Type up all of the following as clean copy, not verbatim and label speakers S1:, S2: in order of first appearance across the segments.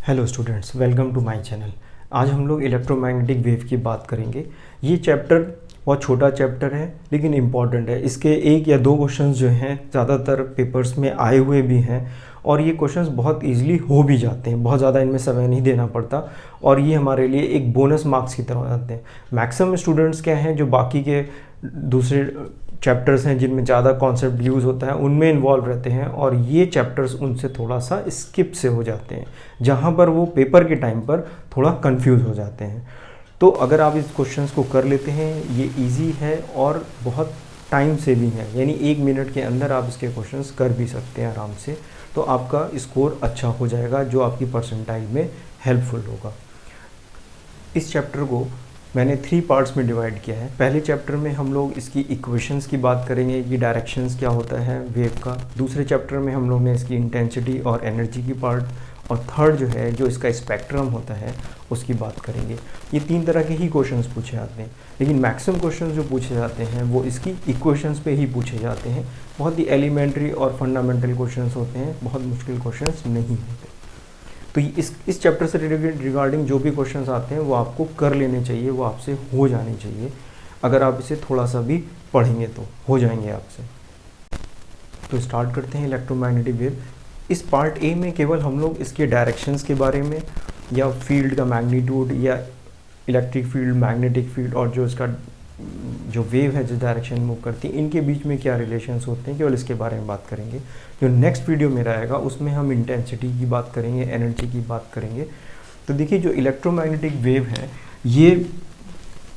S1: Hello students, welcome to my channel. आज हम लोग इलेक्ट्रोमैग्नेटिक वेव की बात करेंगे। ये चैप्टर बहुत छोटा चैप्टर है लेकिन इम्पॉर्टेंट है। इसके एक या दो क्वेश्चंस जो हैं ज़्यादातर पेपर्स में आए हुए भी हैं और ये क्वेश्चंस बहुत इजीली हो भी जाते हैं, बहुत ज़्यादा इनमें समय नहीं देना पड़ता और ये हमारे लिए एक बोनस मार्क्स की तरह हो जाते हैं। मैक्सिमम स्टूडेंट्स क्या हैं जो बाकी के दूसरे चैप्टर्स हैं जिनमें ज़्यादा कॉन्सेप्ट यूज़ होता है उनमें इन्वॉल्व रहते हैं और ये चैप्टर्स उनसे थोड़ा सा स्किप से हो जाते हैं, जहाँ पर वो पेपर के टाइम पर थोड़ा कंफ्यूज हो जाते हैं। तो अगर आप इस क्वेश्चंस को कर लेते हैं, ये इजी है और बहुत टाइम से भी है, यानी 1 मिनट के अंदर आप इसके क्वेश्चंस कर भी सकते हैं आराम से, तो आपका स्कोर अच्छा हो जाएगा जो आपकी परसेंटाइल में हेल्पफुल होगा। इस चैप्टर को मैंने 3 पार्ट्स में डिवाइड किया है। पहले चैप्टर में हम लोग इसकी इक्वेशंस की बात करेंगे कि डायरेक्शंस क्या होता है वेव का। दूसरे चैप्टर में हम लोग ने इसकी इंटेंसिटी और एनर्जी की पार्ट, और थर्ड जो है जो इसका स्पेक्ट्रम होता है उसकी बात करेंगे। ये 3 तरह के ही क्वेश्चंस पूछे जाते हैं, लेकिन मैक्सिमम क्वेश्चंस जो पूछे जाते हैं वो इसकी इक्वेशंस पे ही पूछे जाते हैं। बहुत ही एलिमेंट्री और फंडामेंटल क्वेश्चंस होते हैं, बहुत मुश्किल क्वेश्चंस नहीं होते। तो इस चैप्टर से रिगार्डिंग जो भी क्वेश्चंस आते हैं वो आपको कर लेने चाहिए, वो आपसे हो जाने चाहिए। अगर आप इसे थोड़ा सा भी पढ़ेंगे तो हो जाएंगे आपसे। तो स्टार्ट करते हैं इलेक्ट्रोमैग्नेटिक वेव। इस पार्ट ए में केवल हम लोग इसके डायरेक्शंस के बारे में या फील्ड का मैग्नीट्यूड या इलेक्ट्रिक फील्ड, मैग्नेटिक फील्ड और जो इसका जो वेव है जिस डायरेक्शन मूव करती है इनके बीच में क्या रिलेशंस होते हैं, केवल इसके बारे में बात करेंगे। जो नेक्स्ट वीडियो मेरा आएगा उसमें हम इंटेंसिटी की बात करेंगे, एनर्जी की बात करेंगे। तो देखिए जो इलेक्ट्रोमैग्नेटिक वेव है ये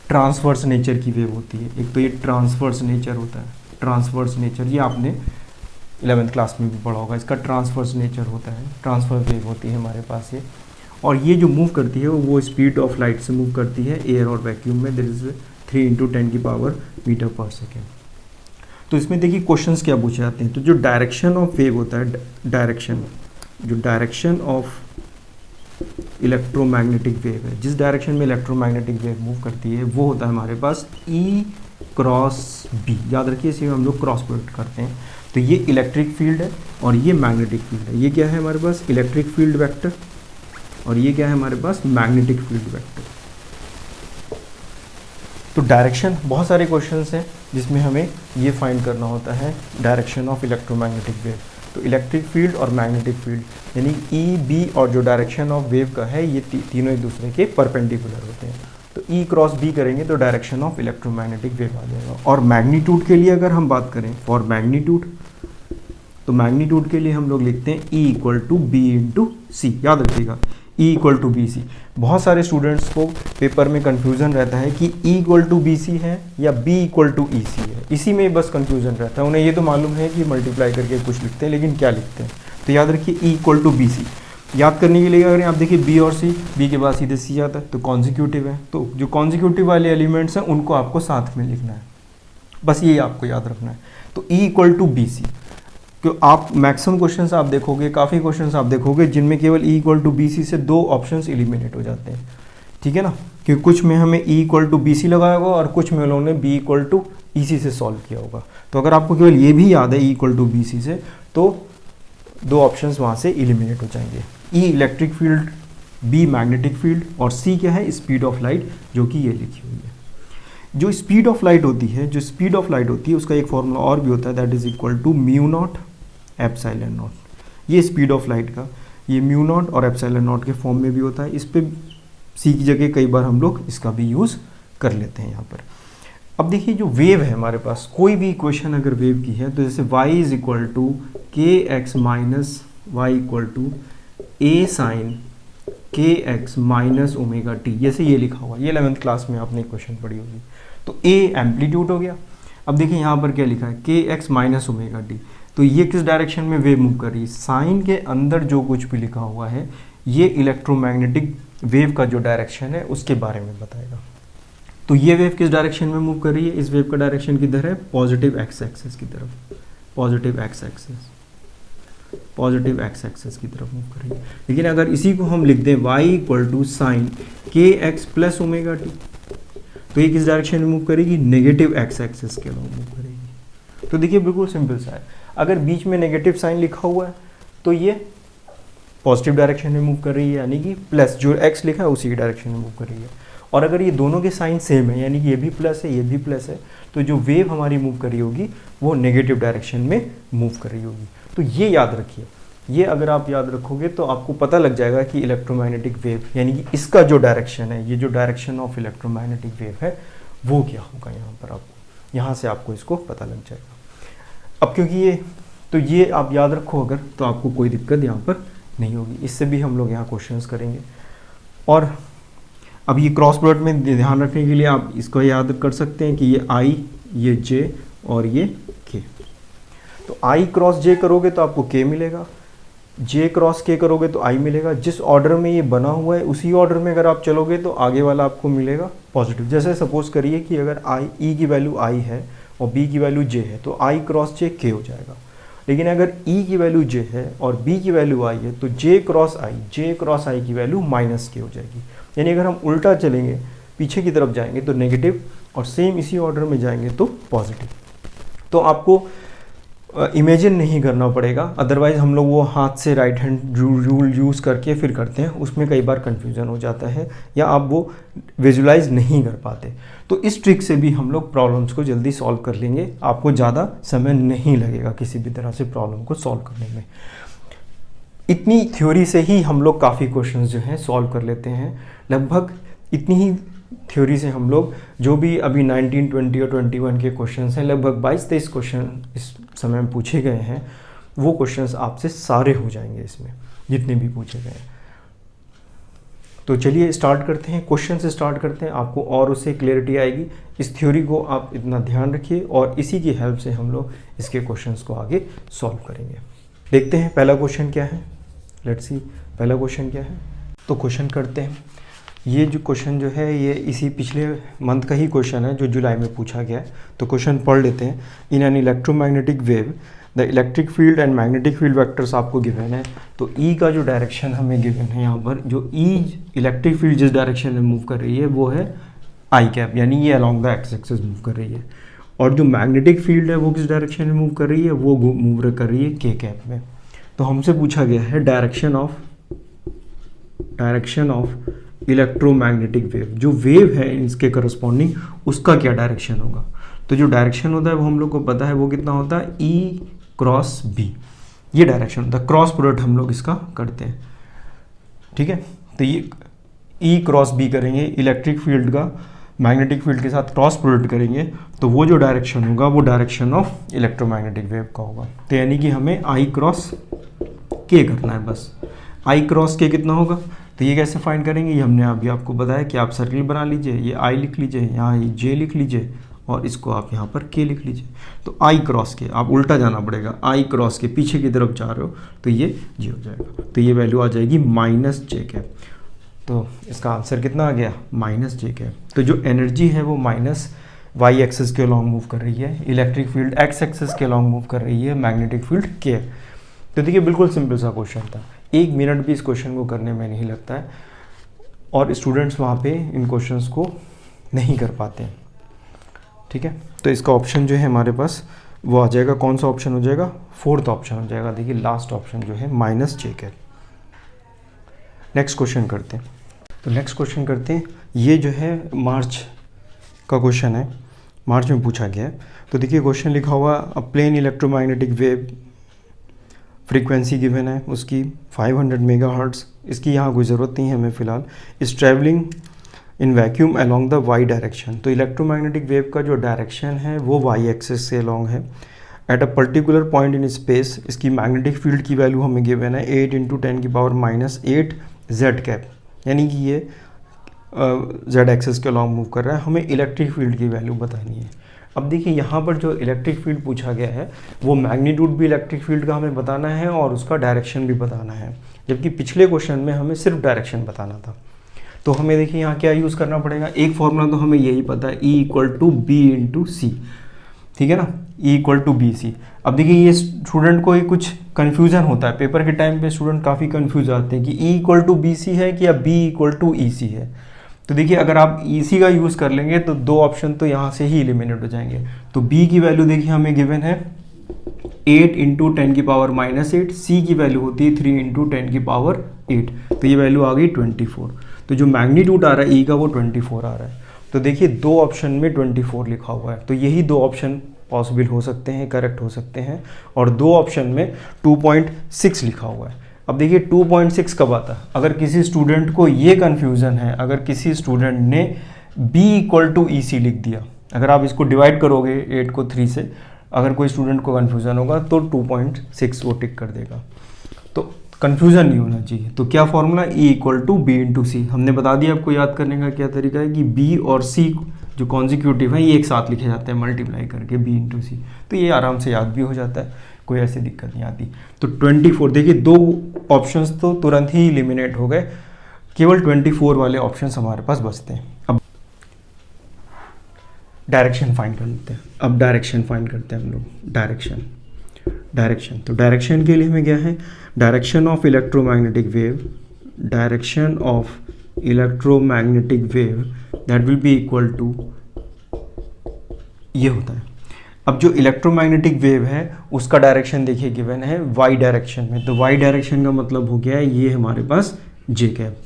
S1: ट्रांसवर्स नेचर की वेव होती है। एक तो ये ट्रांसवर्स नेचर होता है, ट्रांसवर्स नेचर ये आपने 11th क्लास में भी पढ़ा होगा। इसका ट्रांसवर्स नेचर होता है, ट्रांसफर वेव होती है हमारे पास ये। और ये जो मूव करती है वो स्पीड ऑफ लाइट से मूव करती है एयर और वैक्यूम में। This is 3 × 10⁻m/s। तो इसमें देखिए क्वेश्चंस क्या पूछे जाते हैं। तो जो डायरेक्शन ऑफ वेव होता है, डायरेक्शन ऑफ इलेक्ट्रोमैग्नेटिक वेव है, जिस डायरेक्शन में इलेक्ट्रोमैग्नेटिक वेव मूव करती है वो होता है हमारे पास E×B। याद रखिए इसे हम लोग क्रॉस प्रोडक्ट करते हैं। तो ये इलेक्ट्रिक फील्ड है और ये मैग्नेटिक फील्ड है। ये क्या है हमारे पास इलेक्ट्रिक फील्ड वेक्टर और ये क्या है हमारे पास मैग्नेटिक फील्ड वेक्टर। तो डायरेक्शन, बहुत सारे क्वेश्चंस हैं जिसमें हमें ये फाइंड करना होता है डायरेक्शन ऑफ इलेक्ट्रोमैग्नेटिक वेव। तो इलेक्ट्रिक फील्ड और मैग्नेटिक फील्ड यानी ई, बी और जो डायरेक्शन ऑफ वेव का है ये तीनों एक दूसरे के परपेंडिकुलर होते हैं। तो E×B करेंगे तो डायरेक्शन ऑफ इलेक्ट्रोमैग्नेटिक वेव आ जाएगा। और मैग्नीट्यूड के लिए अगर हम बात करें फॉर मैग्नीट्यूड, तो मैग्नीट्यूड के लिए हम लोग लिखते हैं E=B×C। याद रखिएगा E=BC। बहुत सारे स्टूडेंट्स को पेपर में कंफ्यूजन रहता है कि E=BC है या B=EC है, इसी में बस कंफ्यूजन रहता है। उन्हें ये तो मालूम है कि मल्टीप्लाई करके कुछ लिखते हैं, लेकिन क्या लिखते हैं। तो याद रखिए E=BC। याद करने के लिए अगर आप देखिए B और C, B के बाद सीधे C आता है तो कॉन्जिक्यूटिव है। तो जो कॉन्जिक्यूटिव वाले एलिमेंट्स हैं उनको आपको साथ में लिखना है, बस ये आपको याद रखना है। तो E=BC। तो आप मैक्सिमम क्वेश्चंस आप देखोगे, काफ़ी क्वेश्चंस आप देखोगे जिनमें केवल E=BC से 2 ऑप्शंस एलिमिनेट हो जाते हैं, ठीक है ना। क्योंकि कुछ में हमें E=BC लगाया होगा और कुछ में उन्होंने B=EC से सॉल्व किया होगा। तो अगर आपको केवल ये भी याद है E=BC से तो 2 ऑप्शंस वहाँ से एलिमिनेट हो जाएंगे। E electric field, B magnetic field और C क्या है स्पीड ऑफ लाइट, जो कि ये लिखी हुई है। जो स्पीड ऑफ लाइट होती है उसका एक फॉर्मूला और भी होता है, दैट इज इक्वल टू μ0ε0। ये स्पीड ऑफ लाइट का ये μ0 और ε0 के फॉर्म में भी होता है। इस पे C की जगह कई बार हम लोग इसका भी यूज़ कर लेते हैं यहाँ पर। अब देखिए जो वेव है हमारे पास, कोई भी इक्वेशन अगर वेव की है तो जैसे y=kx - y=a sin kx - ωt, जैसे ये लिखा हुआ, ये 11th क्लास में आपने इक्वेशन पढ़ी होगी। तो a एम्पलीट्यूड हो गया। अब देखिए यहाँ पर क्या लिखा है kx - ωt, तो ये किस डायरेक्शन में वेव मूव कर रही है। साइन के अंदर जो कुछ भी लिखा हुआ है ये इलेक्ट्रोमैग्नेटिक वेव का जो डायरेक्शन है उसके बारे में बताएगा। तो ये वेव किस डायरेक्शन में मूव कर रही है, इस वेव का डायरेक्शन किधर है, पॉजिटिव एक्स एक्सिस की तरफ, पॉजिटिव एक्स एक्सिस की तरफ मूव कर रही है। लेकिन अगर इसी को हम लिख दें y=sin kx + ωt, तो ये किस डायरेक्शन में मूव करेगी, नेगेटिव एक्स एक्सिस के अलॉन्ग मूव करेगी। तो देखिए बिल्कुल सिंपल सा है, अगर बीच में नेगेटिव साइन लिखा हुआ है तो ये पॉजिटिव डायरेक्शन में मूव कर रही है, यानी कि प्लस जो x लिखा है उसी की डायरेक्शन में मूव कर रही है। और अगर ये दोनों के साइन सेम है, यानी कि ये भी प्लस है ये भी प्लस है, तो जो वेव हमारी मूव कर रही होगी वो नेगेटिव डायरेक्शन में मूव कर रही होगी। तो ये याद रखिए, ये अगर आप याद रखोगे तो आपको पता लग जाएगा कि इलेक्ट्रोमैग्नेटिक वेव यानी कि इसका जो डायरेक्शन है, ये जो डायरेक्शन ऑफ इलेक्ट्रोमैग्नेटिक वेव है वो क्या होगा। यहाँ पर आपको, यहाँ से आपको इसको पता लग जाएगा। अब क्योंकि ये आप याद रखो अगर, तो आपको कोई दिक्कत यहाँ पर नहीं होगी। इससे भी हम लोग यहाँ क्वेश्चंस करेंगे। और अब ये क्रॉस प्रोडक्ट में ध्यान रखने के लिए आप इसको याद कर सकते हैं कि ये I, ये J और ये K। तो I क्रॉस J करोगे तो आपको K मिलेगा, J क्रॉस K करोगे तो I मिलेगा। जिस ऑर्डर में ये बना हुआ है उसी ऑर्डर में अगर आप चलोगे तो आगे वाला आपको मिलेगा पॉजिटिव। जैसे सपोज करिए कि अगर E की वैल्यू I है और B की वैल्यू J है तो I क्रॉस J K हो जाएगा। लेकिन अगर E की वैल्यू J है और B की वैल्यू I है तो J क्रॉस I की वैल्यू माइनस K हो जाएगी। यानी अगर हम उल्टा चलेंगे, पीछे की तरफ जाएंगे तो नेगेटिव, और सेम इसी ऑर्डर में जाएंगे तो पॉजिटिव। तो आपको इमेजिन नहीं करना पड़ेगा, अदरवाइज हम लोग वो हाथ से राइट हैंड रूल यूज़ करके फिर करते हैं, उसमें कई बार कन्फ्यूज़न हो जाता है या आप वो विजुलाइज नहीं कर पाते। तो इस ट्रिक से भी हम लोग प्रॉब्लम्स को जल्दी सॉल्व कर लेंगे, आपको ज़्यादा समय नहीं लगेगा किसी भी तरह से प्रॉब्लम को सॉल्व करने में। इतनी थ्योरी से ही हम लोग काफ़ी क्वेश्चंस जो हैं सॉल्व कर लेते हैं। लगभग इतनी ही थ्योरी से हम लोग जो भी अभी 19, 20 और 21 के क्वेश्चंस हैं, लगभग 22-23 क्वेश्चन इस समय में पूछे गए हैं, वो क्वेश्चंस आपसे सारे हो जाएंगे इसमें, जितने भी पूछे गए हैं। तो चलिए स्टार्ट करते हैं, क्वेश्चन से स्टार्ट करते हैं, आपको और उससे क्लियरिटी आएगी। इस थ्योरी को आप इतना ध्यान रखिए और इसी की हेल्प से हम लोग इसके क्वेश्चंस को आगे सॉल्व करेंगे। देखते हैं पहला क्वेश्चन क्या है। लेट्स सी पहला क्वेश्चन क्या है। तो क्वेश्चन करते हैं। ये जो क्वेश्चन जो है ये इसी पिछले मंथ का ही क्वेश्चन है जो जुलाई में पूछा गया है। तो क्वेश्चन पढ़ लेते हैं। In an electromagnetic wave the electric field and magnetic field vectors आपको गिवन है। तो ई का जो डायरेक्शन हमें गिवन है यहाँ पर, जो ई इलेक्ट्रिक फील्ड जिस डायरेक्शन में मूव कर रही है वो है आई कैप, यानी ये along the x axis move कर रही है। और जो मैग्नेटिक फील्ड है वो किस डायरेक्शन में मूव कर रही है, वो मूव कर रही है के कैप में। तो हमसे पूछा गया है डायरेक्शन ऑफ इलेक्ट्रोमैग्नेटिक वेव, जो वेव है इसके करस्पॉन्डिंग उसका क्या डायरेक्शन होगा। तो जो डायरेक्शन होता है वो हम लोग को पता है वो कितना होता है, ई क्रॉस बी, ये डायरेक्शन होता है। क्रॉस प्रोडक्ट हम लोग इसका करते हैं, ठीक है। तो ये ई क्रॉस बी करेंगे, इलेक्ट्रिक फील्ड का मैग्नेटिक फील्ड के साथ क्रॉस प्रोडक्ट करेंगे तो वो जो डायरेक्शन होगा वो डायरेक्शन ऑफ इलेक्ट्रोमैग्नेटिक वेव का होगा। तो यानी कि हमें आई क्रॉस के करना है बस। आई क्रॉस के कितना होगा, तो ये कैसे फाइंड करेंगे, ये हमने अभी आपको बताया कि आप सर्किल बना लीजिए, ये आई लिख लीजिए, यहाँ ये जे लिख लीजिए और इसको आप यहाँ पर के लिख लीजिए। तो आई क्रॉस के, आप उल्टा जाना पड़ेगा, आई क्रॉस के पीछे की तरफ जा रहे हो तो ये जे हो जाएगा। तो ये वैल्यू आ जाएगी माइनस जे कैप। तो इसका आंसर कितना आ गया, माइनस जे कैप। तो जो एनर्जी है वो माइनस वाई एक्सिस के अलॉन्ग मूव कर रही है, इलेक्ट्रिक फील्ड एक्स एक्सिस के अलॉन्ग मूव कर रही है, मैग्नेटिक फील्ड के। तो देखिए बिल्कुल सिंपल सा क्वेश्चन था, 1 मिनट भी इस क्वेश्चन को करने में नहीं लगता है और स्टूडेंट्स वहाँ पे इन क्वेश्चंस को नहीं कर पाते हैं, ठीक है। तो इसका ऑप्शन जो है हमारे पास वो आ जाएगा, कौन सा ऑप्शन हो जाएगा, 4th ऑप्शन हो जाएगा। देखिए लास्ट ऑप्शन जो है माइनस जे कैप। नेक्स्ट क्वेश्चन करते हैं। तो नेक्स्ट क्वेश्चन करते हैं, ये जो है मार्च का क्वेश्चन है, मार्च में पूछा गया है। तो देखिए क्वेश्चन लिखा हुआ, a plane electromagnetic wave frequency given है उसकी 500 मेगाहर्ट्ज़, इसकी यहाँ कोई ज़रूरत नहीं है हमें फ़िलहाल। इस travelling in vacuum along the Y direction, तो इलेक्ट्रोमैग्नेटिक वेव का जो डायरेक्शन है वो वाई एक्सिस से अलोंग है। At a particular point in space, इसकी मैग्नेटिक फील्ड की वैल्यू हमें गिवन है 8 × 10⁻⁸ जेड कैप, यानी कि ये जेड एक्सिस के अलॉन्ग मूव कर रहा है। हमें इलेक्ट्रिक फील्ड की वैल्यू बतानी है। अब देखिए यहाँ पर जो इलेक्ट्रिक फील्ड पूछा गया है वो मैग्नीट्यूड भी इलेक्ट्रिक फील्ड का हमें बताना है और उसका डायरेक्शन भी बताना है, जबकि पिछले क्वेश्चन में हमें सिर्फ डायरेक्शन बताना था। तो हमें देखिए यहाँ क्या यूज़ करना पड़ेगा, एक फॉर्मूला तो हमें यही पता है, E = B × C, ठीक है ना, E = BC। अब देखिए ये स्टूडेंट को कुछ कन्फ्यूज़न होता है, पेपर के टाइम पे स्टूडेंट काफ़ी कन्फ्यूज आते हैं कि E = BC है कि या B = EC है। तो देखिए अगर आप EC का यूज़ कर लेंगे तो 2 ऑप्शन तो यहाँ से ही एलिमिनेट हो जाएंगे। तो B की वैल्यू देखिए हमें गिवन है 8 इंटू 10⁻⁻8, सी की वैल्यू होती है 3 इंटू 10⁻8, तो ये वैल्यू आ गई 24। तो जो मैग्नीट्यूड आ रहा है ई का वो 24 आ रहा है। तो देखिए दो ऑप्शन में 24 लिखा हुआ है, तो यही दो ऑप्शन पॉसिबल हो सकते हैं, करेक्ट हो सकते हैं, और दो ऑप्शन में 2.6 लिखा हुआ है। अब देखिए 2.6 कब आता है, अगर किसी स्टूडेंट को ये कन्फ्यूज़न है, अगर किसी स्टूडेंट ने b इक्वल टू ई सी लिख दिया, अगर आप इसको डिवाइड करोगे 8 को 3 से, अगर कोई स्टूडेंट को कन्फ्यूज़न होगा तो 2.6 वो टिक कर देगा। तो कन्फ्यूज़न नहीं होना चाहिए। तो क्या formula, e equal to B into C. हमने बता दिया आपको याद करने का क्या तरीका है कि b और c जो कॉन्जिक्यूटिव है ये एक साथ लिखे जाते हैं मल्टीप्लाई करके b इंटू सी, तो ये आराम से याद भी हो जाता है, कोई ऐसी दिक्कत नहीं आती। तो 24, देखिए दो ऑप्शंस तो तुरंत ही एलिमिनेट हो गए, केवल 24 वाले ऑप्शंस हमारे पास बचते हैं। अब डायरेक्शन फाइंड कर लेते हैं। अब डायरेक्शन फाइंड करते हैं हम लोग। डायरेक्शन तो डायरेक्शन के लिए हमें क्या है, direction of electromagnetic wave, direction of electromagnetic wave that will be equal to, ये होता है। अब जो इलेक्ट्रोमैग्नेटिक वेव है उसका डायरेक्शन देखिए गिवन है वाई डायरेक्शन में, तो वाई डायरेक्शन का मतलब हो गया है ये हमारे पास जे कैप।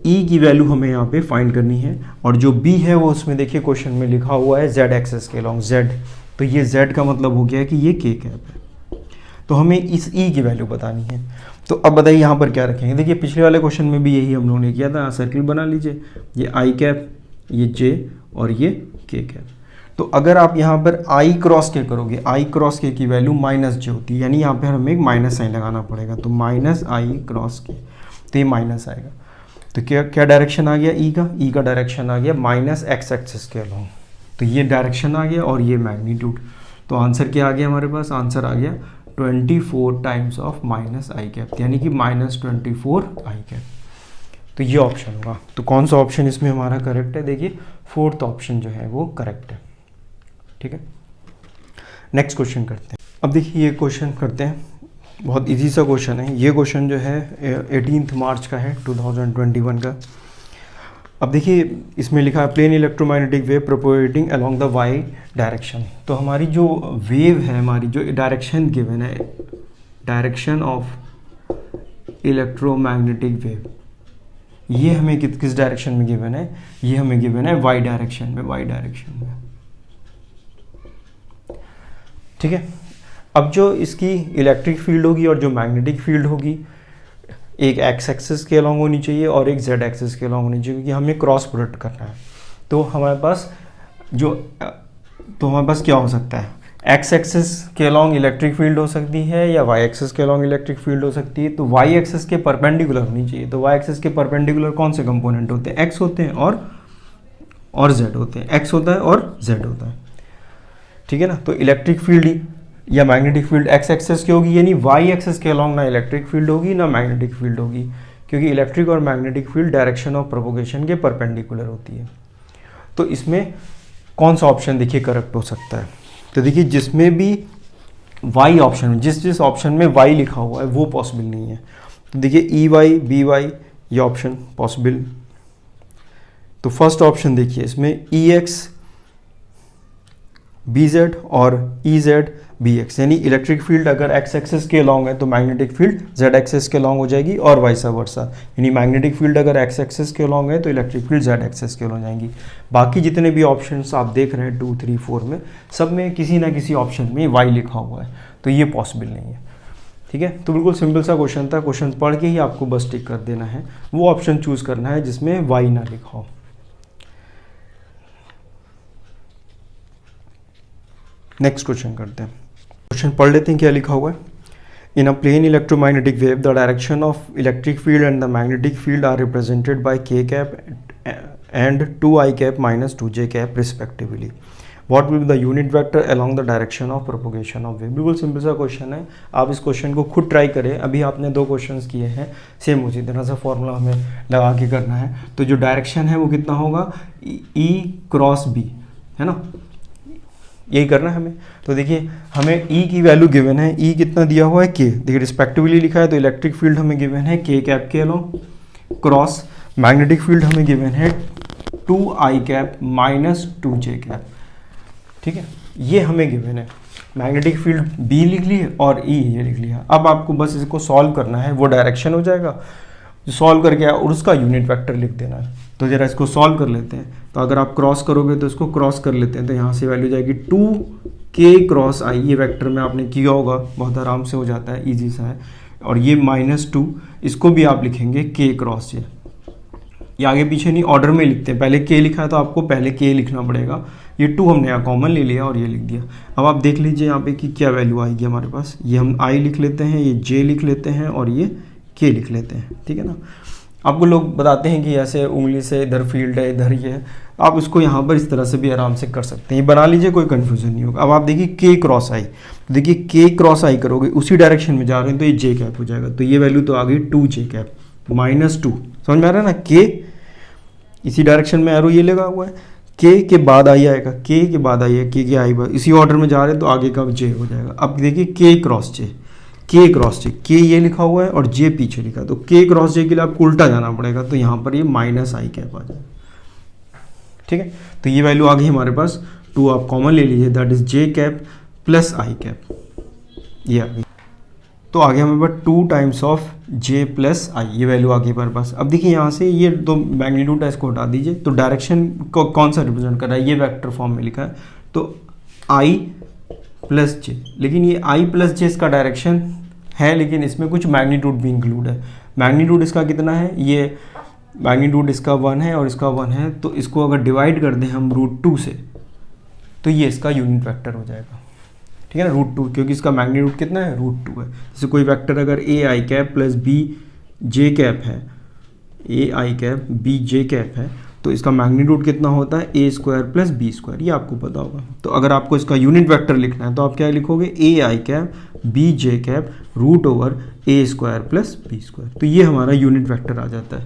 S1: ई की वैल्यू हमें यहाँ पे फाइंड करनी है, और जो बी है वो उसमें देखिए क्वेश्चन में लिखा हुआ है जेड एक्सेस के अलॉन्ग जेड, तो ये जेड का मतलब हो गया है कि ये के कैप है। तो हमें इस ई की वैल्यू बतानी है। तो अब बताइए यहाँ पर क्या रखेंगे। देखिए पिछले वाले क्वेश्चन में भी यही हम लोगों ने किया था, सर्किल बना लीजिए, ये आई कैप, ये जे और ये के कैप। तो अगर आप यहाँ पर आई क्रॉस के करोगे, आई क्रॉस के की वैल्यू माइनस जे होती है, यानी यहाँ पे हमें एक माइनस साइन लगाना पड़ेगा, तो माइनस आई क्रॉस के, तो ये माइनस आएगा। तो क्या डायरेक्शन आ गया ई का, ई का डायरेक्शन आ गया माइनस एक्स एक्सिस के अलॉन्ग, तो ये डायरेक्शन आ गया और ये मैग्नीट्यूड। तो आंसर क्या आ गया हमारे पास, आंसर आ गया 24 times of minus I cap, यानी कि -24 आई कैप। तो ये ऑप्शन होगा। तो कौन सा ऑप्शन इसमें हमारा करेक्ट है, देखिए फोर्थ ऑप्शन जो है वो करेक्ट है। ठीक है, नेक्स्ट क्वेश्चन करते हैं। अब देखिए ये क्वेश्चन करते हैं, बहुत इजी सा क्वेश्चन है। ये क्वेश्चन जो है 18 मार्च का है 2021 का। अब देखिए इसमें लिखा है plane electromagnetic wave propagating along the Y direction. तो हमारी जो वेव है, हमारी जो डायरेक्शन गिवन है, डायरेक्शन ऑफ इलेक्ट्रोमैग्नेटिक वेव, ये हमें किस डायरेक्शन में गिवन है, ये हमें गिवन है वाई डायरेक्शन में, वाई डायरेक्शन में। ठीक है, अब जो इसकी इलेक्ट्रिक फील्ड होगी और जो मैग्नेटिक फील्ड होगी, एक एक्स एक्सिस के अलॉन्ग होनी चाहिए और एक जेड एक्सिस के अलॉन्ग होनी चाहिए, क्योंकि हमें क्रॉस प्रोडक्ट करना है। तो हमारे पास क्या हो सकता है, एक्स एक्सिस के अलॉन्ग इलेक्ट्रिक फील्ड हो सकती है या वाई एक्सिस के अलॉन्ग इलेक्ट्रिक फील्ड हो सकती है। तो वाई एक्सिस के परपेंडिकुलर होनी चाहिए। तो वाई एक्सिस के परपेंडिकुलर कौन से कंपोनेंट होते हैं, एक्स होते हैं और जेड होते हैं, एक्स होता है और जेड होता है। ठीक है ना, तो इलेक्ट्रिक फील्ड या मैग्नेटिक फील्ड एक्स एक्सिस की होगी, यानी वाई एक्सिस के अलॉन्ग ना इलेक्ट्रिक फील्ड होगी ना मैग्नेटिक फील्ड होगी, क्योंकि इलेक्ट्रिक और magnetic field direction of propagation के परपेंडिकुलर होती है। तो इसमें कौन सा ऑप्शन देखिए करेक्ट हो सकता है, तो देखिए जिसमें भी वाई ऑप्शन, जिस ऑप्शन में वाई लिखा हुआ है वो पॉसिबल नहीं है। तो देखिए ई वाई बी वाई ये ऑप्शन पॉसिबल। तो फर्स्ट ऑप्शन देखिए इसमें ई एक्स बी जेड और ई जेड बी एक्स, यानी इलेक्ट्रिक फील्ड अगर एक्स एक्सिस के अलॉन्ग है तो मैग्नेटिक फील्ड जेड एक्सिस के अलॉन्ग हो जाएगी और वाइस वर्सा, यानी मैग्नेटिक फील्ड अगर एक्स एक्सिस के अलॉन्ग है तो इलेक्ट्रिक फील्ड जेड एक्सिस के अलॉन्ग हो जाएंगी। बाकी जितने भी ऑप्शंस आप देख रहे हैं 2, 3, 4 में, सब में किसी ना किसी ऑप्शन में वाई लिखा हुआ है, तो ये पॉसिबल नहीं है। ठीक है, तो बिल्कुल सिंपल सा क्वेश्चन था, क्वेश्चन पढ़ के ही आपको बस टिक कर देना है, वो ऑप्शन चूज करना है जिसमें वाई ना लिखा हो। नेक्स्ट क्वेश्चन करते हैं, क्वेश्चन पढ़ लेते हैं क्या लिखा हुआ है। In a plane electromagnetic wave the direction of electric field and the magnetic field are represented by k cap and 2i cap minus 2j cap respectively. What will be the unit vector along the direction of propagation of wave. बिल्कुल simple सा question है, आप इस question को खुद try करें। अभी आपने 2 क्वेश्चंस किए हैं, सेम उसी तरह सा फॉर्मूला हमें लगा के करना है। तो जो डायरेक्शन है वो कितना होगा, e क्रॉस b, है ना, यही करना है हमें। तो देखिए हमें E की वैल्यू गिवन है, E कितना दिया हुआ है k, देखिए रिस्पेक्टिवली लिखा है, तो इलेक्ट्रिक फील्ड हमें गिवन है k कैप के अलॉन्ग, क्रॉस मैग्नेटिक फील्ड हमें गिवन है 2i cap minus 2j cap. ठीक है, ये हमें गिवन है। मैग्नेटिक फील्ड बी लिख ली और ई ये लिख लिया। अब आपको बस इसको सॉल्व करना है, वो डायरेक्शन हो जाएगा जो सॉल्व करके और उसका यूनिट वेक्टर लिख देना है। तो जरा इसको सॉल्व कर लेते हैं। तो अगर आप क्रॉस करोगे तो इसको क्रॉस कर लेते हैं, तो यहाँ से वैल्यू जाएगी 2k क्रॉस आई। ये वेक्टर में आपने किया होगा, बहुत आराम से हो जाता है, ईजी सा है। और ये -2, इसको भी आप लिखेंगे k क्रॉस j। ये आगे पीछे नहीं, ऑर्डर में लिखते हैं। पहले k लिखा है तो आपको पहले k लिखना पड़ेगा। ये 2 हमने यहाँ कॉमन ले लिया और ये लिख दिया। अब आप देख लीजिए यहाँ पे कि क्या वैल्यू आएगी हमारे पास। ये हम i लिख लेते हैं, ये j लिख लेते हैं और ये k लिख लेते हैं, ठीक है ना। आपको लोग बताते हैं कि ऐसे उंगली से इधर फील्ड है, इधर ये है, आप इसको यहाँ पर इस तरह से भी आराम से कर सकते हैं। ये बना लीजिए, कोई कन्फ्यूजन नहीं होगा। अब आप देखिए k क्रॉस आई, तो देखिए k क्रॉस आई करोगे, उसी डायरेक्शन में जा रहे हैं तो ये j कैप हो जाएगा। तो ये वैल्यू तो आ गई 2j कैप -2। समझ में आ रहा है ना, k इसी डायरेक्शन में एरो ये लगा हुआ है, k के बाद आई आएगा, k के बाद आई है, k के आई बाद, इसी ऑर्डर में जा रहे हैं तो आगे का j हो जाएगा। अब देखिए k cross j, k cross j, k ये लिखा हुआ है और j पीछे लिखा है, तो k क्रॉस j के लिए आपको उल्टा जाना पड़ेगा, तो यहाँ पर ये -i कैप आ जाएगा, ठीक है। तो ये वैल्यू आ गई हमारे पास, 2 आप कॉमन ले लीजिए, that is j cap plus i cap, ये आ गई। तो आ गया हमारे पास 2 टाइम्स ऑफ j प्लस आई, ये वैल्यू आ गई हमारे पास। अब देखिए यहाँ से ये दो मैग्नीट्यूड है, इसको हटा दीजिए। तो डायरेक्शन को कौन सा रिप्रेजेंट कर रहा है, ये वेक्टर फॉर्म में लिखा है, तो i प्लस j। लेकिन ये i प्लस j इसका डायरेक्शन है, लेकिन इसमें कुछ मैग्नीट्यूड भी इंक्लूड है। मैग्नीट्यूड इसका कितना है, ये मैग्नीट्यूड इसका 1 है और इसका 1 है, तो इसको अगर डिवाइड कर दें हम √2 से, तो ये इसका यूनिट वेक्टर हो जाएगा, ठीक है ना, √2, क्योंकि इसका मैग्नीट्यूड कितना है, √2 है। जैसे कोई वेक्टर अगर ai cap plus b j cap है, ai cap b j cap है, तो इसका मैग्नीट्यूड कितना होता है, a square plus b square, ये आपको पता होगा। तो अगर आपको इसका यूनिट वेक्टर लिखना है तो आप क्या लिखोगे, ai cap b j cap √a square plus b square. तो ये हमारा यूनिट वेक्टर आ जाता है,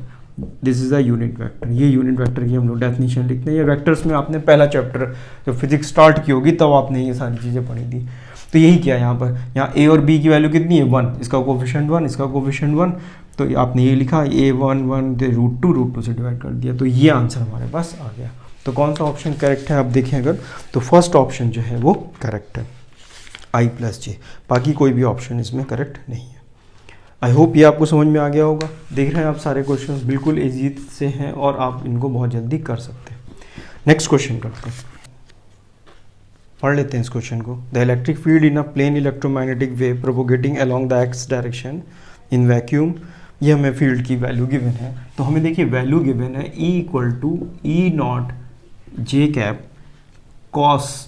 S1: this is a unit vector. ये यूनिट वेक्टर की हम लोग डेफिनेशन लिखते हैं। ये वेक्टर्स में आपने पहला चैप्टर जब फिजिक्स स्टार्ट की होगी तब आपने ये सारी चीज़ें पढ़ी थी। तो यही किया यहाँ पर, यहाँ a और b की वैल्यू कितनी है, 1, इसका कोफिशिएंट 1, इसका कोफिशिएंट 1, तो आपने ये लिखा a 1 1 √2 से डिवाइड कर दिया, तो ये आंसर हमारे पास आ गया। तो कौन सा ऑप्शन करेक्ट है आप देखें अगर, तो फर्स्ट ऑप्शन जो है वो करेक्ट है, i प्लस j। बाकी कोई भी ऑप्शन इसमें करेक्ट नहीं है। आई होप ये आपको समझ में आ गया होगा। देख रहे हैं आप सारे क्वेश्चंस बिल्कुल इजी से हैं और आप इनको बहुत जल्दी कर सकते हैं। नेक्स्ट क्वेश्चन करते हैं, पढ़ लेते हैं इस क्वेश्चन को। The electric field in a plane electromagnetic wave propagating along the X direction in vacuum, ये हमें फील्ड की वैल्यू गिवन है। तो हमें देखिए वैल्यू गिवन है E = E0 j cap cos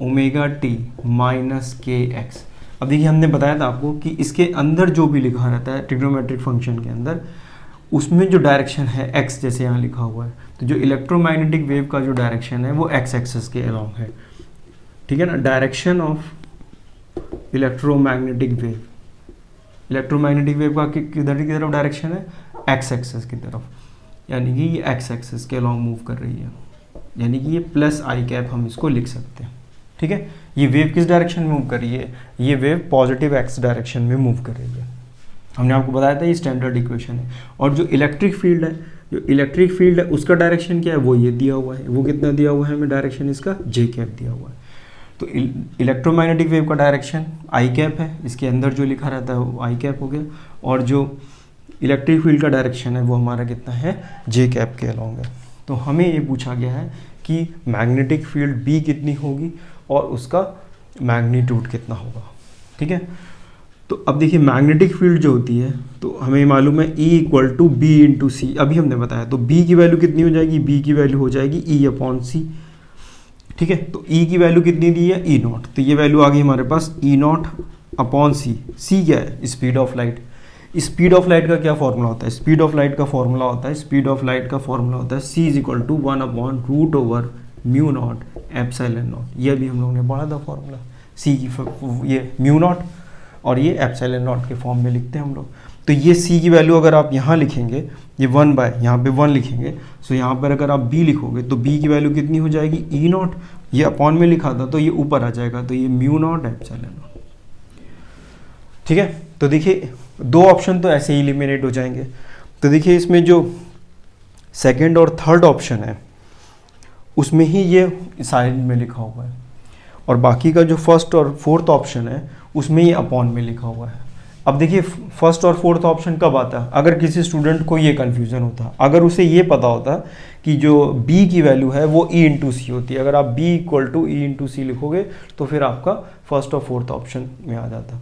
S1: omega T minus kx। अब देखिए हमने बताया था आपको कि इसके अंदर जो भी लिखा रहता है ट्रिग्नोमेट्रिक फंक्शन के अंदर, उसमें जो डायरेक्शन है x, जैसे यहाँ लिखा हुआ है, तो जो इलेक्ट्रोमैग्नेटिक वेव का जो डायरेक्शन है वो x एक्सिस के अलोंग है, ठीक है ना। Direction of electromagnetic wave, electromagnetic wave का किधर की तरफ डायरेक्शन है, x एक्सिस की तरफ, यानी कि ये x एक्सिस के अलोंग मूव कर रही है, यानी कि ये प्लस i कैप हम इसको लिख सकते हैं, ठीक है। ये वेव किस डायरेक्शन में मूव कर रही है, ये वेव पॉजिटिव x डायरेक्शन में मूव कर रही है। हमने आपको बताया था ये स्टैंडर्ड इक्वेशन है। और जो इलेक्ट्रिक फील्ड है, जो इलेक्ट्रिक फील्ड है उसका डायरेक्शन क्या है, वो ये दिया हुआ है। वो कितना दिया हुआ है हमें डायरेक्शन, इसका j कैप दिया हुआ है। तो इलेक्ट्रोमैग्नेटिक वेव का डायरेक्शन i कैप है, इसके अंदर जो लिखा रहता है वो i कैप हो गया, और जो इलेक्ट्रिक फील्ड का डायरेक्शन है वो हमारा कितना है, j कैप के अलोंग है। तो हमें ये पूछा गया है कि मैग्नेटिक फील्ड B कितनी होगी और उसका मैग्नीट्यूड कितना होगा, ठीक है। तो अब देखिए मैग्नेटिक फील्ड जो होती है, तो हमें मालूम है E = B × C, अभी हमने बताया। तो B की वैल्यू कितनी हो जाएगी, B की वैल्यू हो जाएगी E/C, ठीक है। तो E की वैल्यू कितनी दी है, E0, तो ये वैल्यू आ गई हमारे पास E0/C। C क्या है, speed of light. Speed of light का क्या फॉर्मूला होता है, स्पीड ऑफ लाइट का फॉर्मूला होता है, स्पीड ऑफ लाइट का फॉर्मूला होता है C = 1/√μ0 ε0। ये भी हम लोगों ने पढ़ा था फॉर्मूला, C की ये μ0 और ये ε0 के फॉर्म में लिखते हैं हम लोग। तो ये C की वैल्यू अगर आप यहाँ लिखेंगे, ये 1/, यहाँ पे 1 लिखेंगे, सो यहाँ पर अगर आप B लिखोगे तो B की वैल्यू कितनी हो जाएगी, E0, ये अपॉन में लिखा था तो ये ऊपर आ जाएगा, तो ये μ0 ε0, ठीक है। तो देखिए दो ऑप्शन तो ऐसे ही एलिमिनेट हो जाएंगे। तो देखिए इसमें जो सेकंड और थर्ड ऑप्शन है उसमें ही ये साइड में लिखा हुआ है, और बाकी का जो फर्स्ट और फोर्थ ऑप्शन है उसमें ये अपॉन में लिखा हुआ है। अब देखिए फर्स्ट और फोर्थ ऑप्शन कब आता है, अगर किसी स्टूडेंट को ये कन्फ्यूज़न होता, अगर उसे ये पता होता कि जो b की वैल्यू है वो e इंटू सी होती है, अगर आप b equal to E into C लिखोगे तो फिर आपका फर्स्ट और फोर्थ ऑप्शन में आ जाता।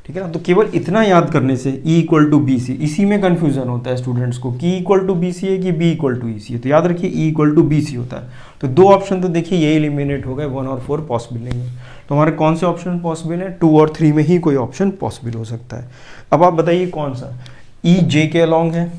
S1: ठीक है ना, तो केवल इतना याद करने से e equal to B C, इसी में कन्फ्यूज़न होता है स्टूडेंट्स को कि e equal to B C है कि b equal to E C है। तो याद रखिए e equal to B C होता है। तो दो ऑप्शन तो देखिए ये एलिमिनेट हो गए, 1 और 4 पॉसिबल नहीं है। तो हमारे कौन से ऑप्शन पॉसिबल है, 2 और 3 में ही कोई ऑप्शन पॉसिबल हो सकता है। अब आप बताइए कौन सा, ई जे के अलॉन्ग है,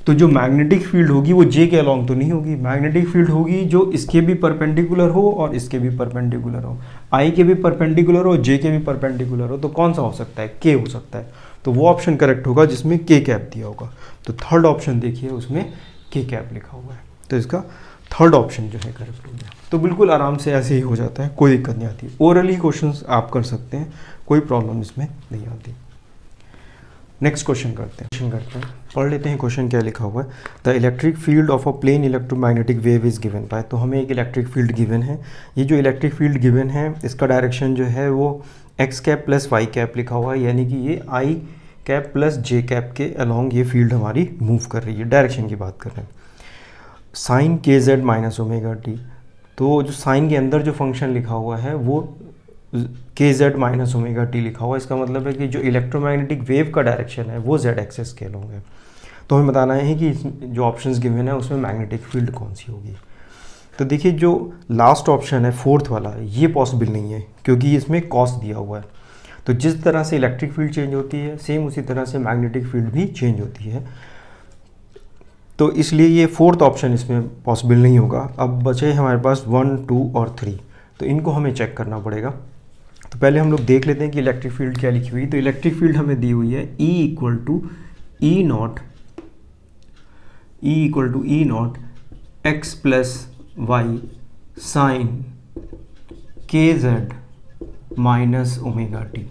S1: तो जो मैग्नेटिक फील्ड होगी वो जे के अलॉन्ग तो नहीं होगी, मैग्नेटिक फील्ड होगी जो इसके भी परपेंडिकुलर हो और इसके भी परपेंडिकुलर हो, आई के भी परपेंडिकुलर हो, जे के भी परपेंडिकुलर हो, तो कौन सा हो सकता है, के हो सकता है। तो वो ऑप्शन करेक्ट होगा जिसमें के कैप दिया होगा। तो थर्ड ऑप्शन देखिए उसमें के कैप लिखा हुआ है, तो इसका थर्ड ऑप्शन जो है करेक्ट हो गया। तो बिल्कुल आराम से ऐसे ही हो जाता है, कोई दिक्कत नहीं आती। ओरली क्वेश्चंस आप कर सकते हैं, कोई प्रॉब्लम इसमें नहीं आती। नेक्स्ट क्वेश्चन करते हैं, पढ़ लेते हैं क्वेश्चन क्या लिखा हुआ है। The electric field of a plane electromagnetic wave is given by, तो हमें एक इलेक्ट्रिक फील्ड गिवन है। ये जो इलेक्ट्रिक फील्ड गिवन है इसका डायरेक्शन जो है वो X cap plus Y cap लिखा हुआ है, यानी कि ये I cap plus J cap के अलॉन्ग ये फील्ड हमारी मूव कर रही है। डायरेक्शन की बात कर रहे हैं। Sign K Z minus omega T, तो जो साइन के अंदर जो फंक्शन लिखा हुआ है वो के जेड माइनस ओमेगा टी लिखा हुआ है। इसका मतलब है कि जो इलेक्ट्रोमैग्नेटिक वेव का डायरेक्शन है वो जेड एक्सेस के अलॉन्ग है। तो हमें बताना है कि जो ऑप्शंस गिवन है उसमें मैग्नेटिक फील्ड कौन सी होगी। तो देखिए जो लास्ट ऑप्शन है फोर्थ वाला, ये पॉसिबल नहीं है क्योंकि इसमें कॉस दिया हुआ है। तो जिस तरह से इलेक्ट्रिक फील्ड चेंज होती है सेम उसी तरह से मैग्नेटिक फील्ड भी चेंज होती है, तो इसलिए ये फोर्थ ऑप्शन इसमें पॉसिबल नहीं होगा। अब बचे हमारे पास 1, 2 और 3, तो इनको हमें चेक करना पड़ेगा। तो पहले हम लोग देख लेते हैं कि इलेक्ट्रिक फील्ड क्या लिखी हुई है। तो इलेक्ट्रिक फील्ड हमें दी हुई है E equal to E naught X plus Y sine K Z minus omega T.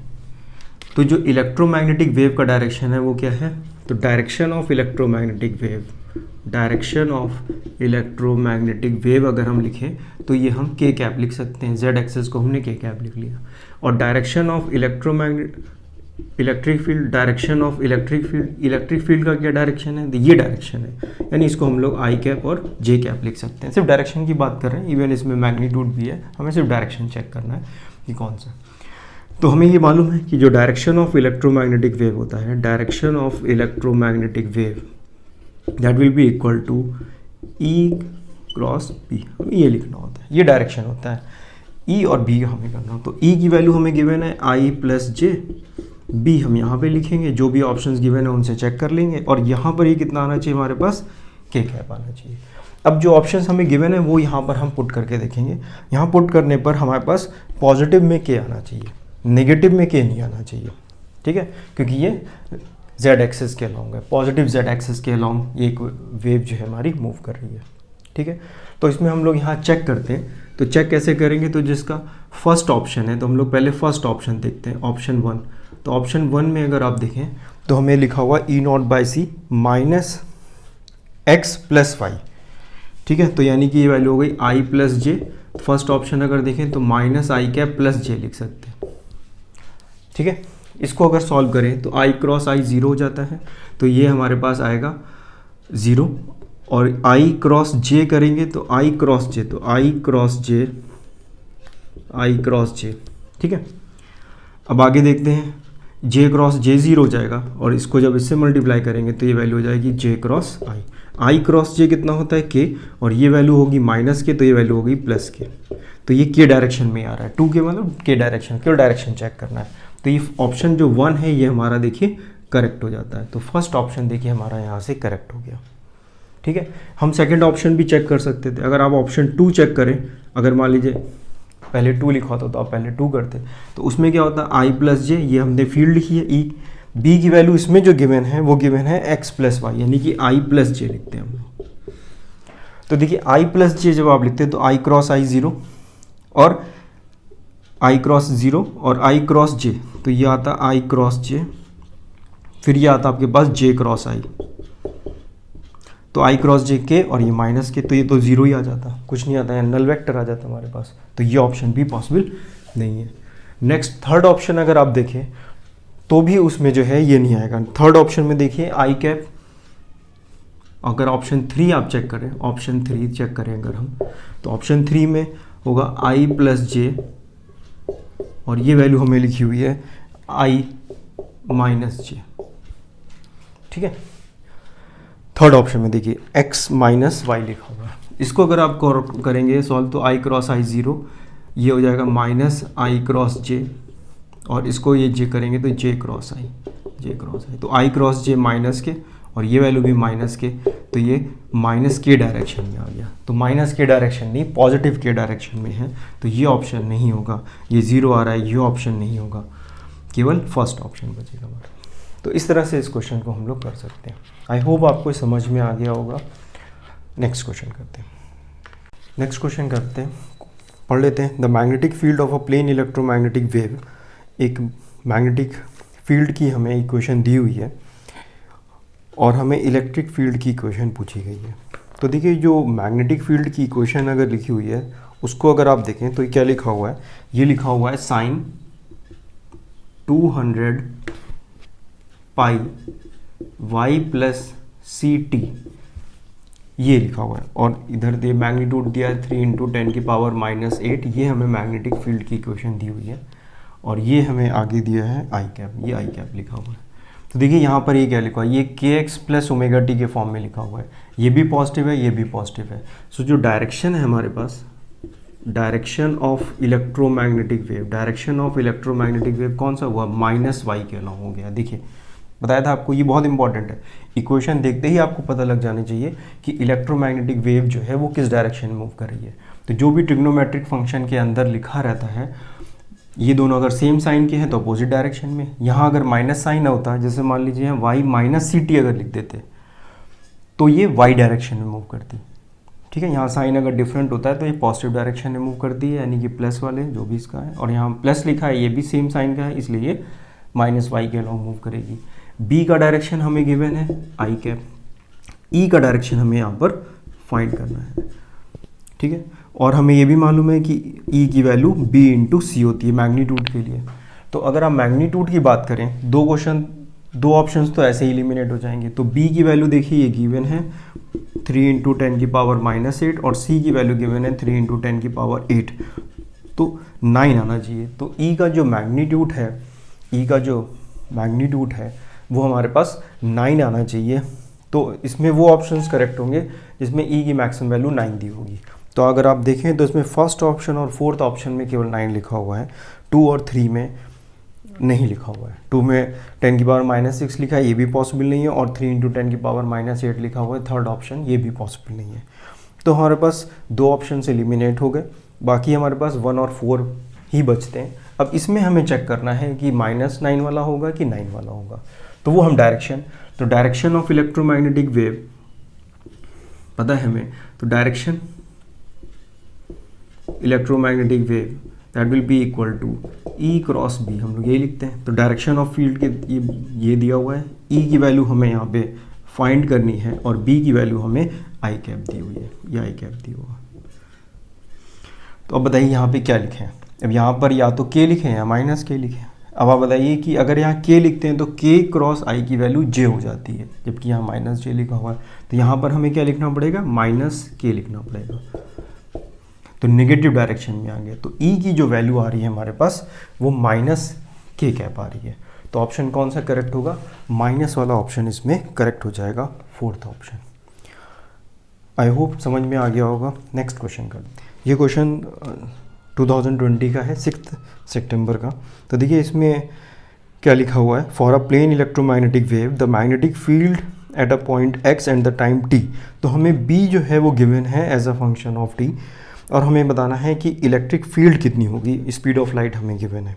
S1: तो जो इलेक्ट्रोमैग्नेटिक वेव का डायरेक्शन है वो क्या है, तो डायरेक्शन ऑफ इलेक्ट्रोमैग्नेटिक वेव अगर हम लिखें तो ये हम के कैप लिख सकते हैं, जेड एक्सेस को हमने के कैप लिख लिया। और डायरेक्शन ऑफ इलेक्ट्रिक फील्ड का क्या डायरेक्शन है, ये डायरेक्शन है, यानी इसको हम लोग आई कैप और जे कैप लिख सकते हैं। सिर्फ डायरेक्शन की बात कर रहे हैं, इवन इसमें मैग्नीट्यूड भी है, हमें सिर्फ डायरेक्शन चेक करना है कि कौन सा। तो हमें ये मालूम है कि जो डायरेक्शन ऑफ इलेक्ट्रोमैग्नेटिक वेव होता है, direction of electromagnetic wave that will be equal to E cross B, हमें ये लिखना होता है, ये डायरेक्शन होता है। ई और बी हमें करना, तो ई की वैल्यू हमें गिवन है आई प्लस जे, बी हम यहाँ पे लिखेंगे, जो भी ऑप्शंस गिवन है उनसे चेक कर लेंगे, और यहाँ पर ये कितना आना चाहिए हमारे पास, के कैप आना चाहिए। अब जो ऑप्शंस हमें गिवन है वो यहाँ पर हम पुट करके देखेंगे। यहाँ पुट करने पर हमारे पास पॉजिटिव में के आना चाहिए, नेगेटिव में के नहीं आना चाहिए, ठीक है, क्योंकि ये जेड एक्सेस के अलॉन्ग है, पॉजिटिव जेड एक्सेस के अलॉन्ग ये वेव जो है हमारी मूव कर रही है, ठीक है। तो इसमें हम लोग यहाँ चेक करते हैं, तो चेक कैसे करेंगे, तो जिसका फर्स्ट ऑप्शन है तो हम लोग पहले फर्स्ट ऑप्शन देखते हैं, ऑप्शन 1। तो ऑप्शन 1 में अगर आप देखें तो हमें लिखा हुआ E naught by C minus X plus Y, ठीक है। तो यानी कि ये वैल्यू हो गई I plus J. First option अगर देखें तो minus I cap plus J लिख सकते हैं, ठीक है। इसको अगर सॉल्व करें तो आई क्रॉस आई 0 हो जाता है, तो ये हमारे पास आएगा 0, और आई क्रॉस जे करेंगे तो आई क्रॉस जे, तो आई क्रॉस जे, ठीक है। अब आगे देखते हैं, जे क्रॉस जे 0 हो जाएगा, और इसको जब इससे मल्टीप्लाई करेंगे तो ये वैल्यू हो जाएगी जे क्रॉस आई। आई क्रॉस जे कितना होता है के, और ये वैल्यू होगी माइनस के, तो ये वैल्यू होगी प्लस के। तो ये के डायरेक्शन में आ रहा है, 2 के मतलब के डायरेक्शन, क्यों डायरेक्शन चेक करना है। तो ये ऑप्शन जो 1 है ये हमारा देखिए करेक्ट हो जाता है। तो फर्स्ट ऑप्शन देखिए हमारा यहाँ से करेक्ट हो गया, ठीक है। हम सेकंड ऑप्शन भी चेक कर सकते थे। अगर आप ऑप्शन 2 चेक करें, अगर मान लीजिए पहले 2 लिखा होता तो आप पहले 2 करते, तो उसमें क्या होता है आई प्लस जे, ये हमने फील्ड लिखी है ई। बी की वैल्यू इसमें जो गिवन है वो गिवन है एक्स प्लस वाई, यानी कि आई प्लस जे लिखते हैं हम लोग। तो देखिए आई प्लस जे जब आप लिखते हैं तो आई क्रॉस आई 0 और आई क्रॉस 0 और आई क्रॉस जे, तो ये आता आई क्रॉस जे, फिर ये आता आपके पास जे क्रॉस आई। तो आई क्रॉस जे के और ये माइनस के, तो ये तो ज़ीरो ही आ जाता, कुछ नहीं आता है, नल वेक्टर आ जाता हमारे पास, तो ये ऑप्शन भी पॉसिबल नहीं है। नेक्स्ट थर्ड ऑप्शन अगर आप देखें तो भी उसमें जो है ये नहीं आएगा। थर्ड ऑप्शन में देखिए आई कैप, अगर ऑप्शन 3 आप चेक करें, ऑप्शन 3 चेक करें अगर हम, तो ऑप्शन 3 में होगा आई प्लस जे और ये वैल्यू हमें लिखी हुई है आई माइनस जे, ठीक है। थर्ड ऑप्शन में देखिए x माइनस वाई लिखा हुआ है, इसको अगर आप करेंगे सॉल्व तो आई क्रॉस आई ज़ीरो, ये हो जाएगा माइनस आई क्रॉस जे, और इसको ये जे करेंगे तो जे क्रॉस आई, तो आई क्रॉस जे माइनस के और ये वैल्यू भी माइनस के, तो ये माइनस के डायरेक्शन में आ गया। तो माइनस के डायरेक्शन नहीं, पॉजिटिव के डायरेक्शन में है, तो ये ऑप्शन नहीं होगा, ये ज़ीरो आ रहा है, ये ऑप्शन नहीं होगा, केवल फर्स्ट ऑप्शन बचेगा हमारा। तो इस तरह से इस क्वेश्चन को हम लोग कर सकते हैं। आई होप आपको समझ में आ गया होगा। नेक्स्ट क्वेश्चन करते हैं, पढ़ लेते हैं। The magnetic field of a plane electromagnetic wave, एक मैग्नेटिक फील्ड की हमें इक्वेशन दी हुई है और हमें इलेक्ट्रिक फील्ड की इक्वेशन पूछी गई है। तो देखिए जो मैग्नेटिक फील्ड की इक्वेशन अगर लिखी हुई है उसको अगर आप देखें तो क्या लिखा हुआ है, ये लिखा हुआ है साइन 200 पाई y प्लस सी टी, ये लिखा हुआ है, और इधर दे मैग्नीट्यूड दिया है 3 × 10⁻⁸, ये हमें मैग्नेटिक फील्ड की इक्वेशन दी हुई है, और ये हमें आगे दिया है आई कैप, ये आई कैप लिखा हुआ है। तो देखिए यहाँ पर ये क्या लिखा हुआ है, ये के एक्स प्लस ओमेगा टी के फॉर्म में लिखा हुआ है, ये भी पॉजिटिव है, ये भी पॉजिटिव है। सो जो डायरेक्शन है हमारे पास, डायरेक्शन ऑफ इलेक्ट्रोमैग्नेटिक वेव, कौन सा हुआ, माइनस वाई के अलाउ हो गया। देखिए बताया था आपको, ये बहुत इंपॉर्टेंट है, इक्वेशन देखते ही आपको पता लग जाना चाहिए कि इलेक्ट्रोमैग्नेटिक वेव जो है वो किस डायरेक्शन में मूव कर रही है। तो जो भी ट्रिग्नोमेट्रिक फंक्शन के अंदर लिखा रहता है, ये दोनों अगर सेम साइन के हैं तो अपोजिट डायरेक्शन में, यहाँ अगर माइनस साइन होता है, जैसे मान लीजिए वाई माइनस सी टी अगर लिख देते तो ये वाई डायरेक्शन में मूव करती, ठीक है। यहाँ साइन अगर डिफरेंट होता है तो ये पॉजिटिव डायरेक्शन में मूव करती है, यानी कि प्लस वाले जो भी इसका है, और यहाँ प्लस लिखा है, ये भी सेम साइन का है, इसलिए ये माइनस वाई के अलाउ मूव करेगी। बी का डायरेक्शन हमें गिवन है आई कैप, ई का डायरेक्शन हमें यहाँ पर फाइंड करना है, ठीक है। और हमें ये भी मालूम है कि ई की वैल्यू बी इंटू सी होती है मैग्नीट्यूड के लिए। तो अगर आप मैग्नीट्यूड की बात करें, दो ऑप्शंस तो ऐसे ही एलिमिनेट हो जाएंगे। तो बी की वैल्यू देखिए ये गिवन है 3 × 10⁻⁸, और सी की वैल्यू गिवन है 3 × 10⁸, तो 9 आना चाहिए। तो ई का जो मैग्नीट्यूड है वो हमारे पास 9 आना चाहिए। तो इसमें वो ऑप्शंस करेक्ट होंगे जिसमें ई की मैक्सिमम वैल्यू 9 दी होगी। तो अगर आप देखें तो इसमें फर्स्ट ऑप्शन और फोर्थ ऑप्शन में केवल 9 लिखा हुआ है, 2 और 3 में नहीं लिखा हुआ है। 2 में 10⁻⁻6 लिखा है, ये भी पॉसिबल नहीं है, और 3 × 10⁻⁸ लिखा हुआ है थर्ड ऑप्शन, ये भी पॉसिबल नहीं है। तो हमारे पास 2 ऑप्शन से एलिमिनेट हो गए, बाकी हमारे पास 1 और 4 ही बचते हैं। अब इसमें हमें चेक करना है कि -9 वाला होगा कि 9 वाला होगा, तो वो हम डायरेक्शन ऑफ इलेक्ट्रोमैग्नेटिक वेव पता है हमें। तो direction electromagnetic wave that will be equal to E cross B, हम लोग यही लिखते हैं। तो डायरेक्शन ऑफ फील्ड के ये दिया हुआ है, ई की वैल्यू हमें यहाँ पे फाइंड करनी है, और बी की वैल्यू हमें आई कैप दी हुई है, ये आई कैप दी हुआ। तो अब बताइए यहाँ पे क्या लिखें। अब यहाँ पर या तो के लिखें या माइनस के लिखें। अब आप बताइए कि अगर यहाँ के लिखते हैं तो के क्रॉस आई की वैल्यू जे हो जाती है, जबकि यहाँ माइनस जे लिखा हुआ है। तो यहाँ पर हमें क्या लिखना पड़ेगा, माइनस के लिखना पड़ेगा, तो नेगेटिव डायरेक्शन में आ गया। तो ई की जो वैल्यू आ रही है हमारे पास वो माइनस के कैप आ रही है। तो ऑप्शन कौन सा करेक्ट होगा, माइनस वाला ऑप्शन इसमें करेक्ट हो जाएगा, फोर्थ ऑप्शन। आई होप समझ में आ गया होगा। नेक्स्ट क्वेश्चन का, ये क्वेश्चन 2020 का है, 6 सितंबर का। तो देखिए इसमें क्या लिखा हुआ है, for a plane electromagnetic wave the magnetic field at a point x and the time t। तो हमें b जो है वो गिवन है as a function of t, और हमें बताना है कि इलेक्ट्रिक फील्ड कितनी होगी, स्पीड ऑफ लाइट हमें गिवन है,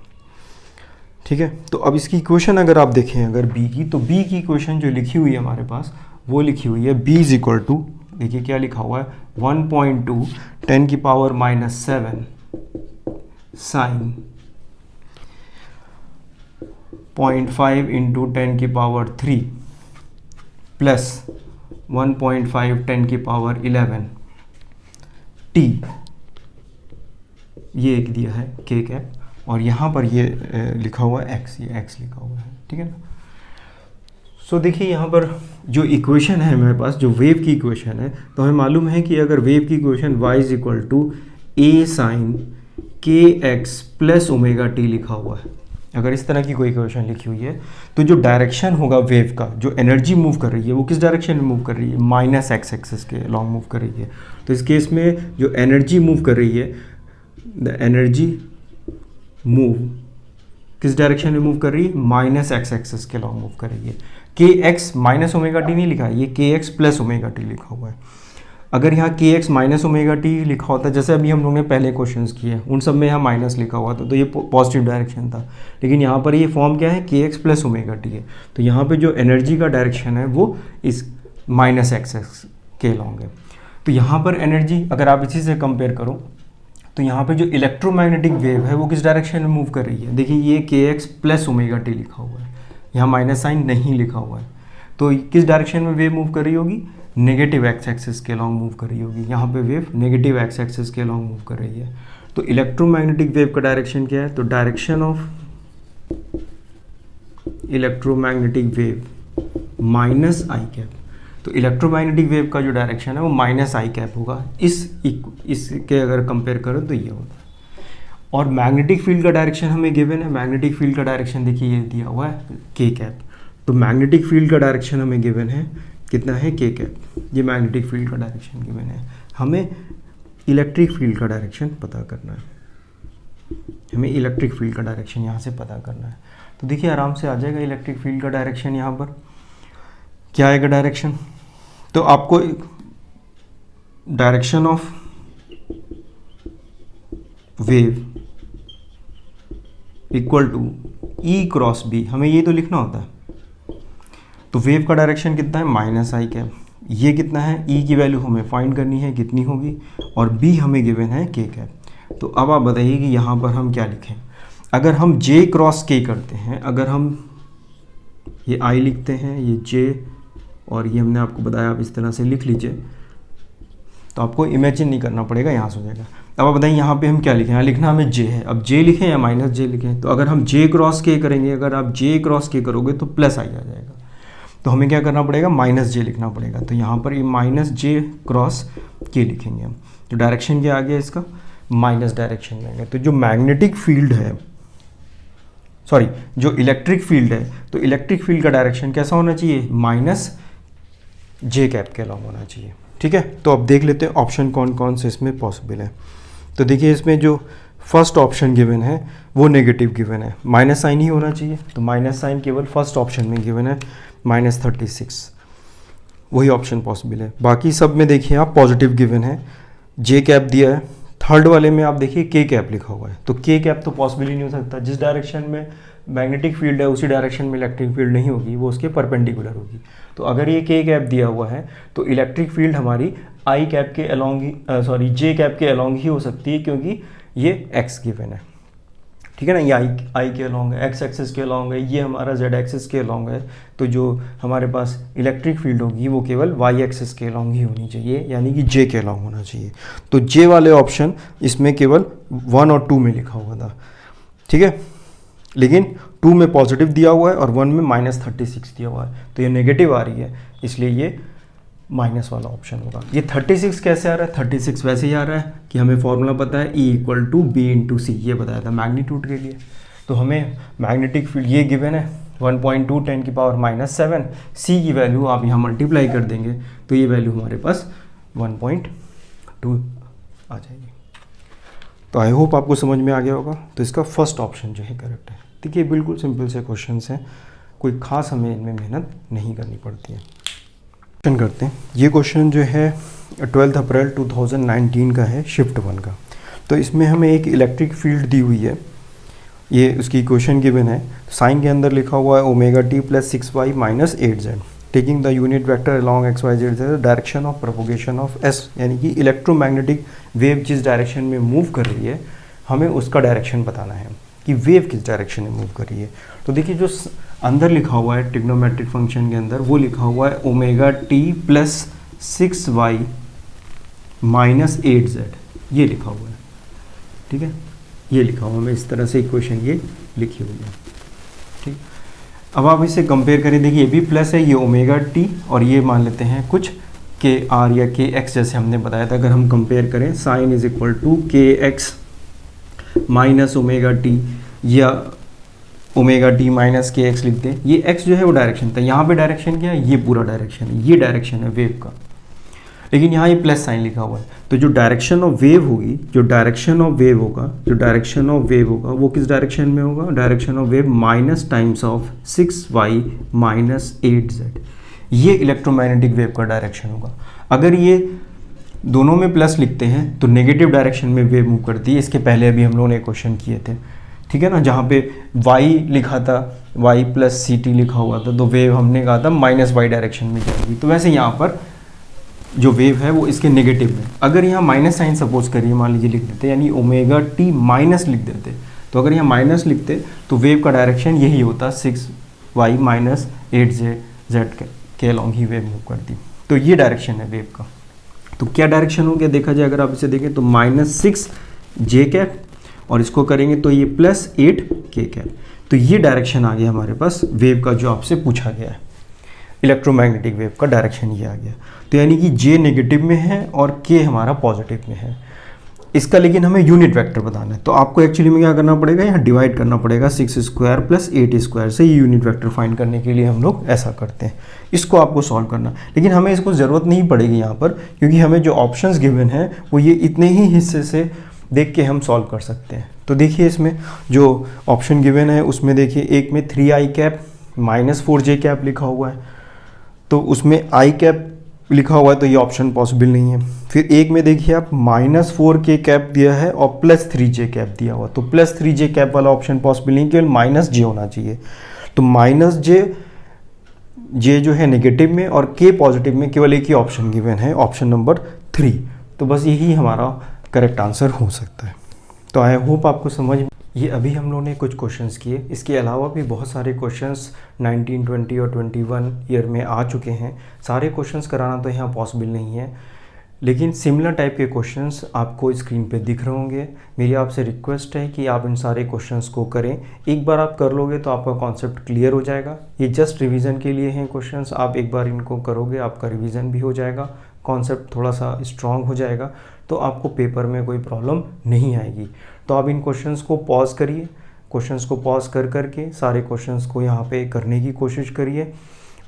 S1: ठीक है। तो अब इसकी इक्वेशन अगर आप देखें अगर b की, तो b की इक्वेशन जो लिखी हुई है हमारे पास वो लिखी हुई है b इज इक्वल टू, देखिए क्या लिखा हुआ है 1.2 10⁻⁷ साइन 0.5 × 10³ प्लस 1.5 10⁻11 t, ये एक दिया है k कैप, और यहाँ पर ये लिखा हुआ है x, ये x लिखा हुआ है, ठीक है ना। सो देखिए यहाँ पर जो इक्वेशन है मेरे पास, जो वेव की इक्वेशन है, तो हमें मालूम है कि अगर वेव की equation y is equal to a sine kx plus omega T लिखा हुआ है, अगर इस तरह की कोई इक्वेशन लिखी हुई है, तो जो डायरेक्शन होगा वेव का, जो एनर्जी मूव कर रही है वो किस डायरेक्शन में मूव कर रही है, माइनस एक्स एक्सिस के लॉन्ग मूव कर रही है। तो इस केस में जो एनर्जी मूव कर रही है, द एनर्जी मूव किस डायरेक्शन में मूव कर रही है, माइनस एक्स एक्सिस के लॉन्ग मूव कर रही है। के एक्स माइनस ओमेगा टी नहीं लिखा है, ये के एक्स प्लस ओमेगा टी लिखा हुआ है। अगर यहाँ के एक्स माइनस ओमेगा टी लिखा होता, जैसे अभी हम लोगों ने पहले क्वेश्चंस किए उन सब में यहाँ माइनस लिखा हुआ था, तो ये पॉजिटिव डायरेक्शन था, लेकिन यहाँ पर ये फॉर्म क्या है, के एक्स प्लस ओमेगा टी है। तो यहाँ पे जो एनर्जी का डायरेक्शन है वो इस माइनस एक्स एक्स के लॉन्ग है। तो यहाँ पर एनर्जी अगर आप इसी से कंपेयर करो, तो यहाँ पे जो इलेक्ट्रोमैग्नेटिक वेव है वो किस डायरेक्शन में मूव कर रही है, देखिए ये के एक्स प्लस ओमेगा टी लिखा हुआ है, यहाँ माइनस साइन नहीं लिखा हुआ है, तो किस डायरेक्शन में वेव मूव कर रही होगी, नेगेटिव एक्स एक्सिस के लॉन्ग मूव कर रही होगी। यहाँ पे वेव नेगेटिव एक्स एक्सिस के लॉन्ग मूव कर रही है। तो इलेक्ट्रोमैग्नेटिक वेव का डायरेक्शन क्या है, तो direction of electromagnetic wave minus I cap. तो इलेक्ट्रोमैग्नेटिक वेव का जो डायरेक्शन है वो माइनस आई कैप होगा, इसके अगर कंपेयर करो तो ये होता है। और मैग्नेटिक फील्ड का डायरेक्शन हमें गिवन है, मैग्नेटिक फील्ड का डायरेक्शन देखिए ये दिया हुआ है के कैप। तो मैग्नेटिक फील्ड का डायरेक्शन हमें गिवन है कितना है, के कैप, ये मैग्नेटिक फील्ड का डायरेक्शन गिवन है। हमें इलेक्ट्रिक फील्ड का डायरेक्शन पता करना है, हमें इलेक्ट्रिक फील्ड का डायरेक्शन यहाँ से पता करना है। तो देखिए आराम से आ जाएगा इलेक्ट्रिक फील्ड का डायरेक्शन। यहाँ पर क्या आएगा डायरेक्शन, तो आपको direction of wave equal to E cross B, हमें ये तो लिखना होता है। तो वेव का डायरेक्शन कितना है, माइनस आई कैप। ये कितना है, ई की वैल्यू हमें फाइंड करनी है कितनी होगी, और बी हमें गिवन है के कैप। तो अब आप बताइए कि यहाँ पर हम क्या लिखें। अगर हम जे क्रॉस के करते हैं, अगर हम ये आई लिखते हैं, ये जे, और ये हमने आपको बताया आप इस तरह से लिख लीजिए, तो आपको इमेजिन नहीं करना पड़ेगा, यहाँ से हो जाएगा। अब आप बताइए यहाँ पे हम क्या लिखें, यहाँ लिखना हमें जे है। अब जे लिखें या माइनस जे लिखें, तो अगर हम जे क्रॉस के करेंगे, अगर आप जे क्रॉस के करोगे तो प्लस आई आ जाएगा, तो हमें क्या करना पड़ेगा, माइनस जे लिखना पड़ेगा। तो यहाँ पर ये माइनस जे क्रॉस के लिखेंगे हम। तो डायरेक्शन क्या आ गया इसका, माइनस डायरेक्शन में। तो जो मैग्नेटिक फील्ड है, सॉरी जो इलेक्ट्रिक फील्ड है, तो इलेक्ट्रिक फील्ड का डायरेक्शन कैसा होना चाहिए, माइनस जे कैप के अलॉन्ग होना चाहिए। ठीक है, तो अब देख लेते हैं ऑप्शन कौन कौन से इसमें पॉसिबल है। तो देखिए इसमें जो फर्स्ट ऑप्शन गिवन है वो नेगेटिव गिवन है, माइनस साइन ही होना चाहिए। तो माइनस साइन केवल फर्स्ट ऑप्शन में गिवन है, -36, वही ऑप्शन पॉसिबल है। बाकी सब में देखिए आप पॉजिटिव गिवन है, जे कैप दिया है। थर्ड वाले में आप देखिए के कैप लिखा हुआ है, तो के कैप तो पॉसिबल ही नहीं हो सकता। जिस डायरेक्शन में मैग्नेटिक फील्ड है उसी डायरेक्शन में इलेक्ट्रिक फील्ड नहीं होगी, वो उसके परपेंडिकुलर होगी। तो अगर ये के कैप दिया हुआ है तो इलेक्ट्रिक फील्ड हमारी आई कैप के अलॉन्ग ही, सॉरी जे कैप के अलॉन्ग ही हो सकती है, क्योंकि ये एक्स गिवन है। ठीक है ना, ये आई के अलॉन्ग है, एक्स एक्सिस के अलॉन्ग है, ये हमारा जेड एक्सिस के अलॉन्ग है। तो जो हमारे पास इलेक्ट्रिक फील्ड होगी वो केवल वाई एक्सिस के अलॉन्ग ही होनी चाहिए, यानी कि जे के अलॉन्ग होना चाहिए। तो जे वाले ऑप्शन इसमें केवल 1 और 2 में लिखा हुआ था। ठीक है, लेकिन 2 में पॉजिटिव दिया हुआ है और 1 में -36 दिया हुआ है, तो ये नेगेटिव आ रही है, इसलिए ये माइनस वाला ऑप्शन होगा। ये 36 कैसे आ रहा है, 36 वैसे ही आ रहा है कि हमें फॉर्मूला पता है E = B × C, ये बताया था मैग्नीट्यूड के लिए। तो हमें मैग्नेटिक फील्ड ये गिवन है 1.2 10⁻⁻7, C की वैल्यू आप यहाँ मल्टीप्लाई कर देंगे तो ये वैल्यू हमारे पास 1.2 आ जाएगी। तो आई होप आपको समझ में आ गया होगा। तो इसका फर्स्ट ऑप्शन जो है करेक्ट है। देखिए बिल्कुल सिंपल से क्वेश्चन हैं, कोई खास हमें इनमें मेहनत नहीं करनी पड़ती है। क्वेश्चन करते हैं। ये क्वेश्चन जो है 12 अप्रैल 2019 का है, शिफ्ट 1 का। तो इसमें हमें एक इलेक्ट्रिक फील्ड दी हुई है, ये उसकी इक्वेशन गिवन है। साइन के अंदर लिखा हुआ है ω/t + 6y - 8z, taking the unit vector along XYZ direction of propagation of S, यानी कि इलेक्ट्रोमैग्नेटिक वेव जिस डायरेक्शन में मूव कर रही है हमें उसका डायरेक्शन बताना है। कि वेव किस डायरेक्शन में मूव कर रही है। तो देखिए जो अंदर लिखा हुआ है ट्रिग्नोमेट्रिक फंक्शन के अंदर, वो लिखा हुआ है omega T plus 6y minus 8z, ये लिखा हुआ है, ठीक है, ये लिखा हुआ है, मैं इस तरह से इक्वेशन ये लिखी हुई है, ठीक। अब आप इसे कंपेयर करें, देखिए ये भी प्लस है, ये ओमेगा टी, और ये मान लेते हैं कुछ के आर या के एक्स, जैसे हमने बताया था। अगर हम कंपेयर करें साइन इज इक्वल टू के एक्स माइनस ओमेगा टी, या ओमेगा टी माइनस के एक्स लिख दें, ये एक्स जो है वो डायरेक्शन था, यहाँ पे डायरेक्शन क्या है, ये पूरा डायरेक्शन है, ये डायरेक्शन है वेव का, लेकिन यहाँ ये प्लस साइन लिखा हुआ है। तो जो डायरेक्शन ऑफ वेव होगी, जो डायरेक्शन ऑफ वेव होगा, जो डायरेक्शन ऑफ वेव होगा वो किस डायरेक्शन में होगा, direction of wave minus times of 6y minus 8z, ये इलेक्ट्रोमैग्नेटिक वेव का डायरेक्शन होगा। अगर ये दोनों में प्लस लिखते हैं तो नेगेटिव डायरेक्शन में वेव मूव करती है। इसके पहले अभी हम लोगों ने क्वेश्चन किए थे, ठीक है ना, जहाँ पे y लिखा था, y प्लस सी टी लिखा हुआ था, तो वेव हमने कहा था माइनस y डायरेक्शन में जाएगी। तो वैसे यहाँ पर जो वेव है वो इसके नेगेटिव में, अगर यहाँ माइनस साइन सपोज करिए, मान लीजिए लिख देते, यानी ओमेगा टी माइनस लिख देते, तो अगर यहाँ माइनस लिखते तो वेव का डायरेक्शन यही होता, 6y माइनस 8z के अलॉन्ग ही वेव मूव करती। तो ये डायरेक्शन है वेव का। तो क्या डायरेक्शन हो गया देखा जाए, अगर आप इसे देखें तो माइनस 6j कैप, और इसको करेंगे तो ये प्लस 8k कैप। तो ये डायरेक्शन आ गया हमारे पास वेव का, जो आपसे पूछा गया है, इलेक्ट्रोमैग्नेटिक वेव का डायरेक्शन ये आ गया। तो यानी कि j नेगेटिव में है और k हमारा पॉजिटिव में है। इसका लेकिन हमें यूनिट वेक्टर बताना है, तो आपको एक्चुअली में क्या करना पड़ेगा, यहाँ डिवाइड करना पड़ेगा 6 स्क्वायर प्लस 8 स्क्वायर से। ये यूनिट वेक्टर फाइंड करने के लिए हम लोग ऐसा करते हैं, इसको आपको सॉल्व करना। लेकिन हमें इसको ज़रूरत नहीं पड़ेगी यहाँ पर, क्योंकि हमें जो ऑप्शंस गिवन है वो ये इतने ही हिस्से से देख के हम सॉल्व कर सकते हैं। तो देखिए इसमें जो ऑप्शन गिवन है उसमें देखिए, एक में 3i cap minus 4j cap लिखा हुआ है, तो उसमें i कैप लिखा हुआ है, तो ये ऑप्शन पॉसिबल नहीं है। फिर एक में देखिए आप माइनस 4k कैप दिया है और प्लस 3j कैप दिया हुआ, तो प्लस 3j कैप वाला ऑप्शन पॉसिबल नहीं, केवल माइनस j होना चाहिए। तो माइनस j जो है नेगेटिव में और k पॉजिटिव में, केवल एक ही ऑप्शन गिवन है, ऑप्शन नंबर 3। तो बस यही हमारा करेक्ट आंसर हो सकता है। तो आई होप आपको समझ, ये अभी हम लोगों ने कुछ क्वेश्चंस किए, इसके अलावा भी बहुत सारे क्वेश्चंस 19, 20 और 21 ईयर में आ चुके हैं। सारे क्वेश्चंस कराना तो यहाँ पॉसिबल नहीं है, लेकिन सिमिलर टाइप के क्वेश्चंस आपको स्क्रीन पे दिख रहे होंगे। मेरी आपसे रिक्वेस्ट है कि आप इन सारे क्वेश्चंस को करें। एक बार आप कर लोगे तो आपका कॉन्सेप्ट क्लियर हो जाएगा। ये जस्ट रिवीजन के लिए हैं क्वेश्चंस, आप एक बार इनको करोगे आपका रिवीजन भी हो जाएगा, कॉन्सेप्ट थोड़ा सा स्ट्रॉन्ग हो जाएगा, तो आपको पेपर में कोई प्रॉब्लम नहीं आएगी। तो आप इन क्वेश्चंस को पॉज करिए, क्वेश्चंस को पॉज कर करके सारे क्वेश्चंस को यहाँ पे करने की कोशिश करिए,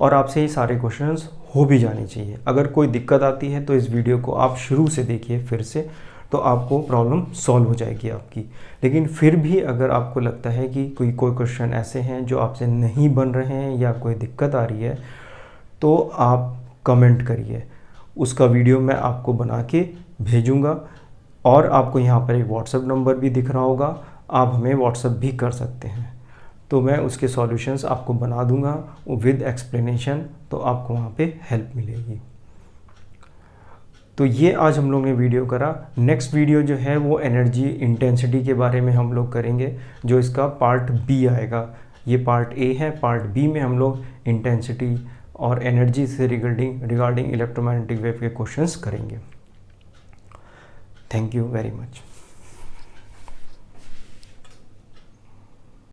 S1: और आपसे ये सारे क्वेश्चंस हो भी जाने चाहिए। अगर कोई दिक्कत आती है तो इस वीडियो को आप शुरू से देखिए फिर से, तो आपको प्रॉब्लम सॉल्व हो जाएगी आपकी। लेकिन फिर भी अगर आपको लगता है कि कोई क्वेश्चन ऐसे हैं जो आपसे नहीं बन रहे हैं या कोई दिक्कत आ रही है, तो आप कमेंट करिए, उसका वीडियो मैं आपको बना के भेजूँगा। और आपको यहाँ पर एक व्हाट्सएप नंबर भी दिख रहा होगा, आप हमें व्हाट्सएप भी कर सकते हैं, तो मैं उसके सॉल्यूशंस आपको बना दूंगा विद एक्सप्लेनेशन, तो आपको वहाँ पे हेल्प मिलेगी। तो ये आज हम लोग ने वीडियो करा। नेक्स्ट वीडियो जो है वो एनर्जी इंटेंसिटी के बारे में हम लोग करेंगे, जो इसका पार्ट बी आएगा। ये पार्ट ए है, पार्ट बी में हम लोग इंटेंसिटी और एनर्जी से रिगार्डिंग इलेक्ट्रोमैग्नेटिक वेव के क्वेश्चंस करेंगे। Thank you very much.